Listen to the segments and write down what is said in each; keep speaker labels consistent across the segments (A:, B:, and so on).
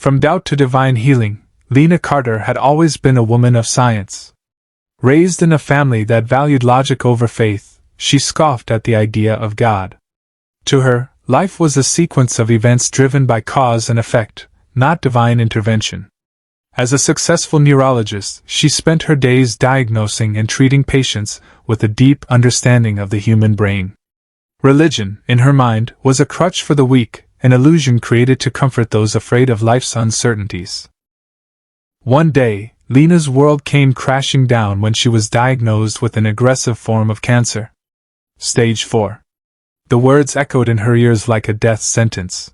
A: From doubt to divine healing, Lena Carter had always been a woman of science. Raised in a family that valued logic over faith, she scoffed at the idea of God. To her, life was a sequence of events driven by cause and effect, not divine intervention. As a successful neurologist, she spent her days diagnosing and treating patients with a deep understanding of the human brain. Religion, in her mind, was a crutch for the weak, an illusion created to comfort those afraid of life's uncertainties. One day, Lena's world came crashing down when she was diagnosed with an aggressive form of cancer. Stage 4. The words echoed in her ears like a death sentence.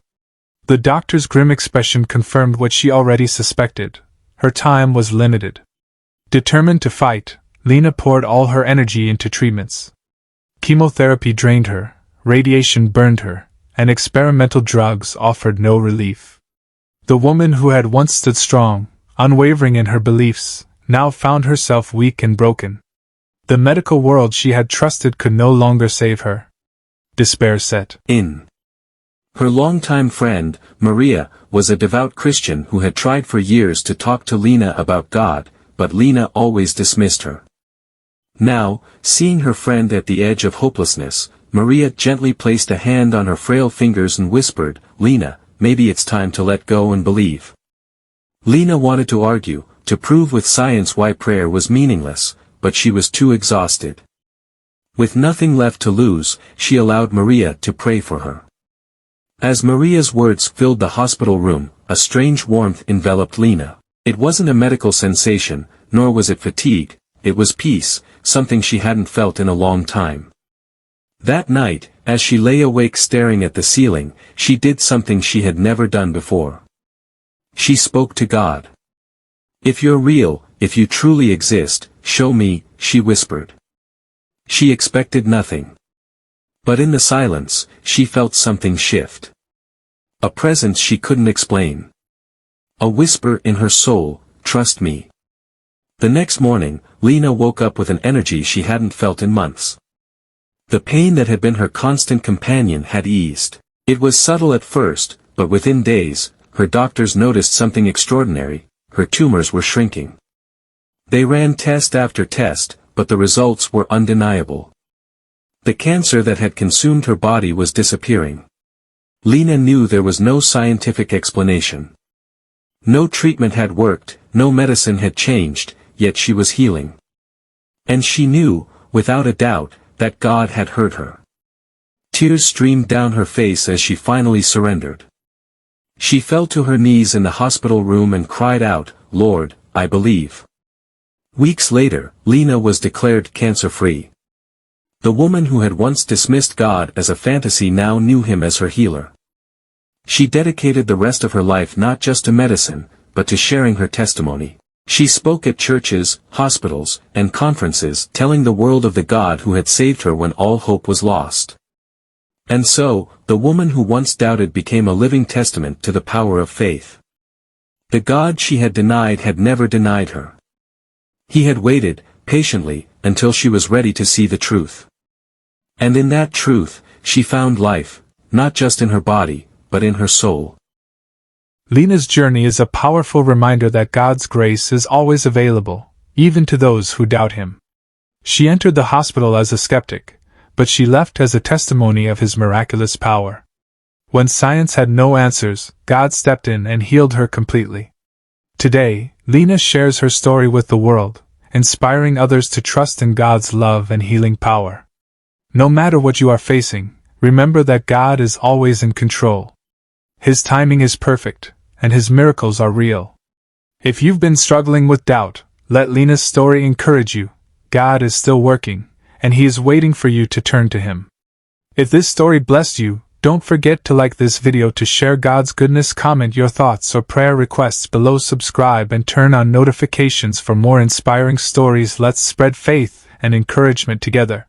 A: The doctor's grim expression confirmed what she already suspected. Her time was limited. Determined to fight, Lena poured all her energy into treatments. Chemotherapy drained her, radiation burned her, and experimental drugs offered no relief. The woman who had once stood strong, unwavering in her beliefs, now found herself weak and broken. The medical world she had trusted could no longer save her. Despair set in.
B: Her longtime friend, Maria, was a devout Christian who had tried for years to talk to Lena about God, but Lena always dismissed her. Now, seeing her friend at the edge of hopelessness, Maria gently placed a hand on her frail fingers and whispered, "Lena, maybe it's time to let go and believe." Lena wanted to argue, to prove with science why prayer was meaningless, but she was too exhausted. With nothing left to lose, she allowed Maria to pray for her. As Maria's words filled the hospital room, a strange warmth enveloped Lena. It wasn't a medical sensation, nor was it fatigue, it was peace, something she hadn't felt in a long time. That night, as she lay awake staring at the ceiling, she did something she had never done before. She spoke to God. "If you're real, if you truly exist, show me," she whispered. She expected nothing. But in the silence, she felt something shift. A presence she couldn't explain. A whisper in her soul, "Trust me." The next morning, Lena woke up with an energy she hadn't felt in months. The pain that had been her constant companion had eased. It was subtle at first, but within days, her doctors noticed something extraordinary: her tumors were shrinking. They ran test after test, but the results were undeniable. The cancer that had consumed her body was disappearing. Lena knew there was no scientific explanation. No treatment had worked, no medicine had changed, yet she was healing. And she knew, without a doubt, that God had heard her. Tears streamed down her face as she finally surrendered. She fell to her knees in the hospital room and cried out, "Lord, I believe." Weeks later, Lena was declared cancer-free. The woman who had once dismissed God as a fantasy now knew him as her healer. She dedicated the rest of her life not just to medicine, but to sharing her testimony. She spoke at churches, hospitals, and conferences, telling the world of the God who had saved her when all hope was lost. And so, the woman who once doubted became a living testament to the power of faith. The God she had denied had never denied her. He had waited, patiently, until she was ready to see the truth. And in that truth, she found life, not just in her body, but in her soul.
A: Lena's journey is a powerful reminder that God's grace is always available, even to those who doubt Him. She entered the hospital as a skeptic, but she left as a testimony of His miraculous power. When science had no answers, God stepped in and healed her completely. Today, Lena shares her story with the world, inspiring others to trust in God's love and healing power. No matter what you are facing, remember that God is always in control. His timing is perfect, and His miracles are real. If you've been struggling with doubt, let Lena's story encourage you. God is still working, and He is waiting for you to turn to Him. If this story blessed you, don't forget to like this video, to share God's goodness, comment your thoughts or prayer requests below, subscribe and turn on notifications for more inspiring stories. Let's spread faith and encouragement together.